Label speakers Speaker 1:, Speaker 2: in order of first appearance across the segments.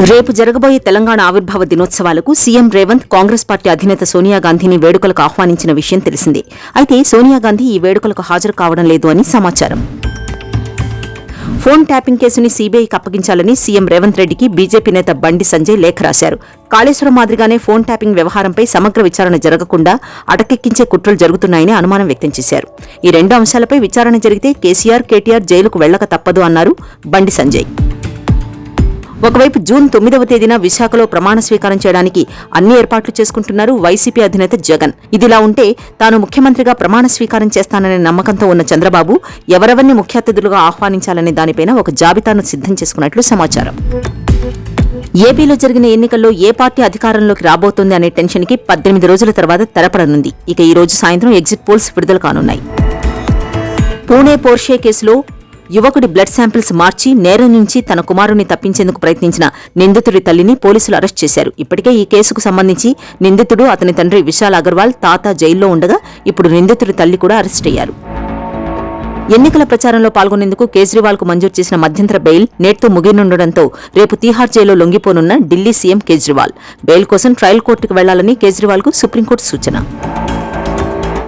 Speaker 1: రేపు జరగబోయే తెలంగాణ ఆవిర్భావ దినోత్సవాలకు సీఎం రేవంత్ కాంగ్రెస్ పార్టీ అధినేత సోనియా గాంధీని వేడుకలకు ఆహ్వానించిన విషయం తెలిసిందే. అయితే సోనియా గాంధీ ఈ వేడుకలకు హాజరు కావడం లేదు అని సమాచారం. ఫోన్ ట్యాపింగ్ కేసుని సీబీఐకి అప్పగించాలని సీఎం రేవంత్ రెడ్డికి బీజేపీ నేత బండి సంజయ్ లేఖ రాశారు. కాళేశ్వరం మాదిరిగానే ఫోన్ ట్యాపింగ్ వ్యవహారంపై సమగ్ర విచారణ జరగకుండా అటకెక్కించే కుట్రలు జరుగుతున్నాయని అనుమానం వ్యక్తం చేశారు. ఈ రెండు అంశాలపై విచారణ జరిగితే కేసీఆర్, కేటీఆర్ జైలుకు వెళ్లక తప్పదు అన్నారు బండి సంజయ్. ఒకవైపు జూన్ 9వ తేదీన విశాఖలో ప్రమాణ స్వీకారం చేయడానికి అన్ని ఏర్పాట్లు చేసుకుంటున్నారు వైసీపీ అధినేత జగన్. ఇదిలా ఉంటే తాను ముఖ్యమంత్రిగా ప్రమాణ స్వీకారం చేస్తాననే నమ్మకంతో ఉన్న చంద్రబాబు ఎవరెవరిని ముఖ్య అతిథులుగా ఆహ్వానించాలనే దానిపైన ఒక జాబితాను సిద్ధం చేసుకున్నట్లు సమాచారం. ఏపీలో జరిగిన ఎన్నికల్లో ఏ పార్టీ అధికారంలోకి రాబోతోంది అనే టెన్షన్కి 18 రోజుల తర్వాత తెరపడనుంది. ఇక ఈ రోజు సాయంత్రం ఎగ్జిట్ పోల్స్ విడుదల కానున్నాయి. పూణే పోర్షే కేసులో యువకుడి బ్లడ్ శాంపిల్స్ మార్చి నేరం నుంచి తన కుమారుణ్ణి తప్పించేందుకు ప్రయత్నించిన నిందితుడి తల్లిని పోలీసులు అరెస్ట్ చేశారు. ఇప్పటికే ఈ కేసుకు సంబంధించి నిందితుడు, అతని తండ్రి విశాల్ అగర్వాల్, తాత జైల్లో ఉండగా ఇప్పుడు నిందితుడి తల్లి కూడా అరెస్ట్ అయ్యారు. ఎన్నికల ప్రచారంలో పాల్గొనేందుకు కేజ్రీవాల్ కు మంజూరు చేసిన మధ్యంతర బెయిల్ నేటితో ముగియనుండటంతో రేపు తీహార్ జైల్లో లొంగిపోనున్న ఢిల్లీ సీఎం కేజ్రీవాల్ బెయిల్ కోసం ట్రయల్ కోర్టుకు వెళ్లాలని కేజ్రీవాల్ కు సుప్రీంకోర్టు సూచన.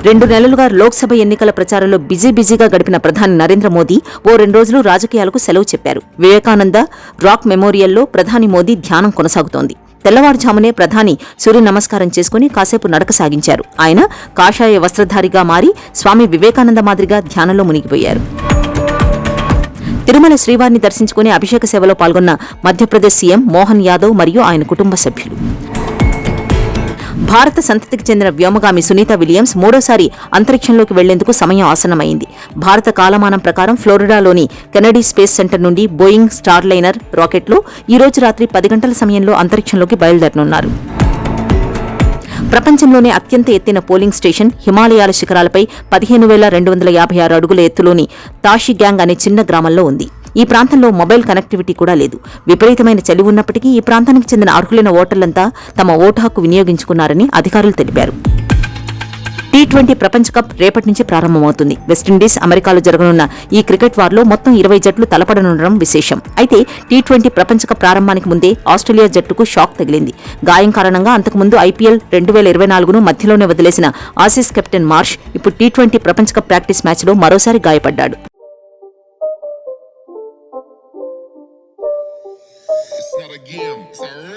Speaker 1: 2 నెలలుగా లోక్సభ ఎన్నికల ప్రచారంలో బిజీగా గడిపిన ప్రధాని నరేంద్ర మోదీ ఓ 2 రోజులు రాజకీయాలకు సెలవు చెప్పారు. వివేకానంద రాక్ మెమోరియల్లో ప్రధాని మోదీ ధ్యానం కొనసాగుతోంది. తెల్లవారుజామునే ప్రధాని సూర్య నమస్కారం చేసుకుని కాసేపు నడక సాగించారు. ఆయన కాషాయ వస్త్రధారిగా మారి స్వామి వివేకానంద మాదిరిగా ధ్యానంలో మునిగిపోయారు. తిరుమల శ్రీవారిని దర్శించుకుని అభిషేక సేవలో పాల్గొన్న మధ్యప్రదేశ్ సీఎం మోహన్ యాదవ్ మరియు ఆయన కుటుంబ సభ్యులు. భారత సంతతికి చెందిన వ్యోమగామి సునీత విలియమ్స్ మూడోసారి అంతరిక్షంలోకి వెళ్లేందుకు సమయం ఆసన్నమైంది. భారత కాలమానం ప్రకారం ఫ్లోరిడాలోని కెనడీ స్పేస్ సెంటర్ నుండి బోయింగ్ స్టార్లైనర్ రాకెట్లో ఈ రోజు రాత్రి 10 గంటల సమయంలో అంతరిక్షంలోకి బయలుదేరనున్నారు. ప్రపంచంలోనే అత్యంత ఎత్తైన పోలింగ్ స్టేషన్ హిమాలయాల శిఖరాలపై 15,256 అడుగుల ఎత్తులోని తాషిగ్యాంగ్ అనే చిన్న గ్రామంలో ఉంది. ఈ ప్రాంతంలో మొబైల్ కనెక్టివిటీ కూడా లేదు. విపరీతమైన చలి ఉన్నప్పటికీ ఈ ప్రాంతానికి చెందిన అర్హులైన ఓటర్లంతా తమ ఓటు హక్కు వినియోగించుకున్నారని అధికారులు తెలిపారు. టీ20 ప్రపంచ కప్ రేపటి నుంచి ప్రారంభమవుతుంది. వెస్టిండీస్, అమెరికాలో జరగనున్న ఈ క్రికెట్ వార్లో మొత్తం 20 జట్లు తలపడనుండడం విశేషం. అయితే టీ20 ప్రపంచ కప్ ప్రారంభానికి ముందే ఆస్ట్రేలియా జట్టుకు షాక్ తగిలింది. గాయం కారణంగా అంతకుముందు ఐపీఎల్ 2024ను మధ్యలోనే వదిలేసిన ఆసీస్ కెప్టెన్ మార్ష్ ఇప్పుడు టీ20 ప్రపంచ కప్ ప్రాక్టీస్ మ్యాచ్లో మరోసారి గాయపడ్డాడు.
Speaker 2: It's not a game, it's a